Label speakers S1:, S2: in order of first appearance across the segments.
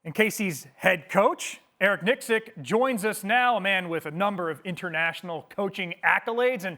S1: And Casey's head coach, Eric Nicksick, joins us now, a man with a number of international coaching accolades. And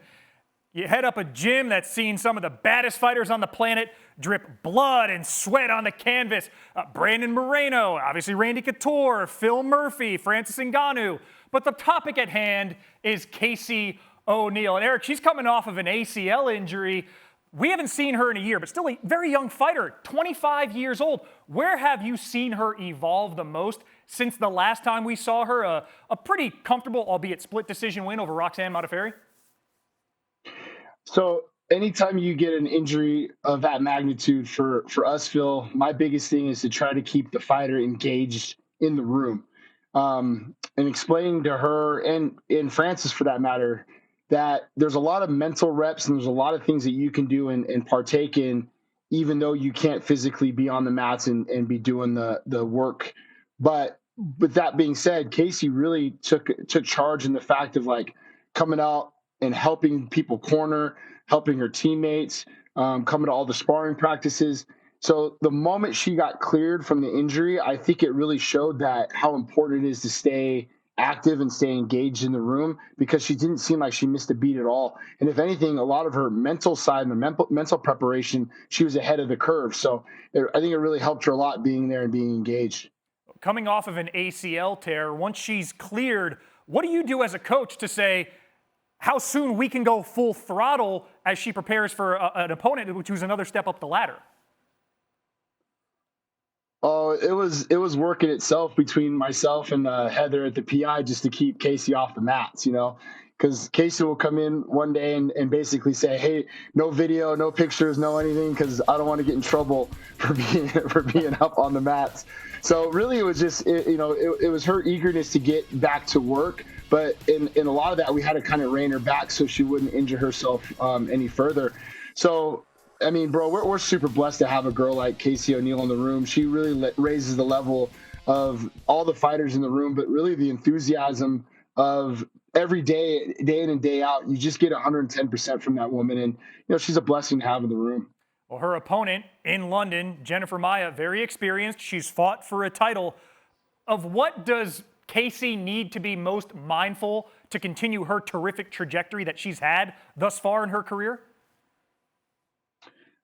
S1: you head up a gym that's seen some of the baddest fighters on the planet drip blood and sweat on the canvas. Brandon Moreno, obviously Randy Couture, Phil Murphy, Francis Ngannou. But the topic at hand is Casey ONeill. And Eric, she's coming off of an ACL injury. We haven't seen her in a year, but still a very young fighter, 25 years old. Where have you seen her evolve the most since the last time we saw her? A pretty comfortable, albeit split decision win over Roxanne Modafferi?
S2: So anytime you get an injury of that magnitude for us, Phil, my biggest thing is to try to keep the fighter engaged in the room. And explaining to her and Francis, for that matter, that there's a lot of mental reps and there's a lot of things that you can do and partake in, even though you can't physically be on the mats and be doing the work. But with that being said, Casey really took charge in the fact of like coming out and helping people corner, helping her teammates, coming to all the sparring practices. So the moment she got cleared from the injury, I think it really showed that how important it is to stay active and stay engaged in the room, because she didn't seem like she missed a beat at all. And if anything, a lot of her mental side and the mental preparation, she was ahead of the curve. So I think it really helped her a lot being there and being engaged.
S1: Coming off of an ACL tear, once she's cleared, what do you do as a coach to say how soon we can go full throttle as she prepares for an opponent which was another step up the ladder?
S2: Oh, it was working itself between myself and Heather at the PI just to keep Casey off the mats, because Casey will come in one day and basically say, hey, no video, no pictures, no anything, because I don't want to get in trouble for being up on the mats. So really it was just, it was her eagerness to get back to work. But in a lot of that, we had to kind of rein her back so she wouldn't injure herself any further. So, I mean, bro, we're super blessed to have a girl like Casey ONeill in the room. She really raises the level of all the fighters in the room, but really the enthusiasm of every day, day in and day out. You just get 110% from that woman. And, she's a blessing to have in the room.
S1: Well, her opponent in London, Jennifer Maia, very experienced. She's fought for a title. Of what does Casey need to be most mindful to continue her terrific trajectory that she's had thus far in her career?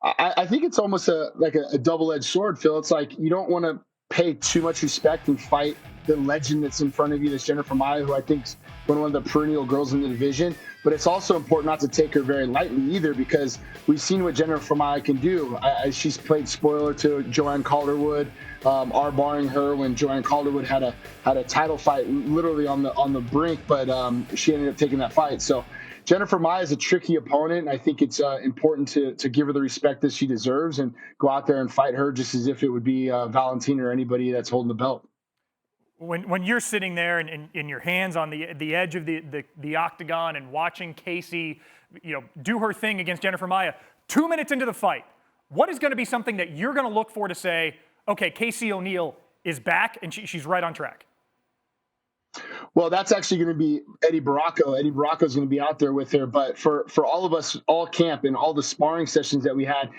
S2: I think it's almost like a double-edged sword, Phil. It's like you don't want to pay too much respect and fight the legend that's in front of you, that's Jennifer Maia, who I think's one of the perennial girls in the division. But it's also important not to take her very lightly either, because we've seen what Jennifer Maia can do. She's played spoiler to Joanne Calderwood, barring her when Joanne Calderwood had a title fight literally on the brink, but she ended up taking that fight. So Jennifer Maia is a tricky opponent, and I think it's important to give her the respect that she deserves and go out there and fight her just as if it would be Valentina or anybody that's holding the belt.
S1: When you're sitting there and your hands on the edge of the octagon and watching Casey, do her thing against Jennifer Maia, 2 minutes into the fight, what is going to be something that you're going to look for to say, okay, Casey ONeill is back and she's right on track?
S2: Well, that's actually going to be Eddie Baracco. Eddie Baracco is going to be out there with her. But for all of us, all camp and all the sparring sessions that we had,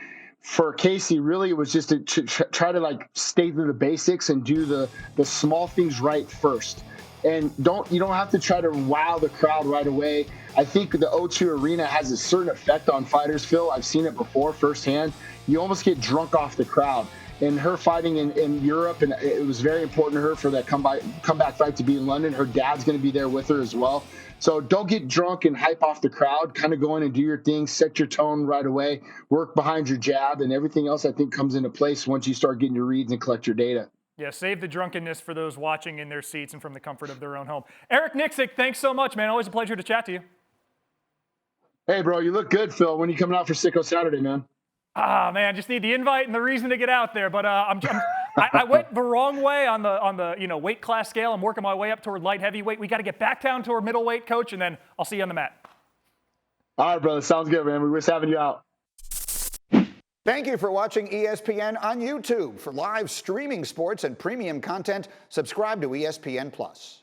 S2: for Casey, really it was just to try to like stay to the basics and do the small things right first. And you don't have to try to wow the crowd right away. I think the O2 Arena has a certain effect on fighters, Phil. I've seen it before firsthand. You almost get drunk off the crowd. And her fighting in Europe, and it was very important to her for that comeback fight to be in London. Her dad's going to be there with her as well. So don't get drunk and hype off the crowd. Kind of go in and do your thing, set your tone right away, work behind your jab, and everything else I think comes into place once you start getting your reads and collect your data.
S1: Yeah, save the drunkenness for those watching in their seats and from the comfort of their own home. Eric Nicksick, thanks so much, man. Always a pleasure to chat to you.
S2: Hey, bro, you look good, Phil. When are you coming out for Sicko Saturday, man?
S1: Ah, man, just need the invite and the reason to get out there. But I went the wrong way on the weight class scale. I'm working my way up toward light heavyweight. We got to get back down toward middleweight, coach, and then I'll see you on the mat.
S2: All right, brother. Sounds good, man. We miss having you out.
S3: Thank you for watching ESPN on YouTube. For live streaming sports and premium content, subscribe to ESPN+.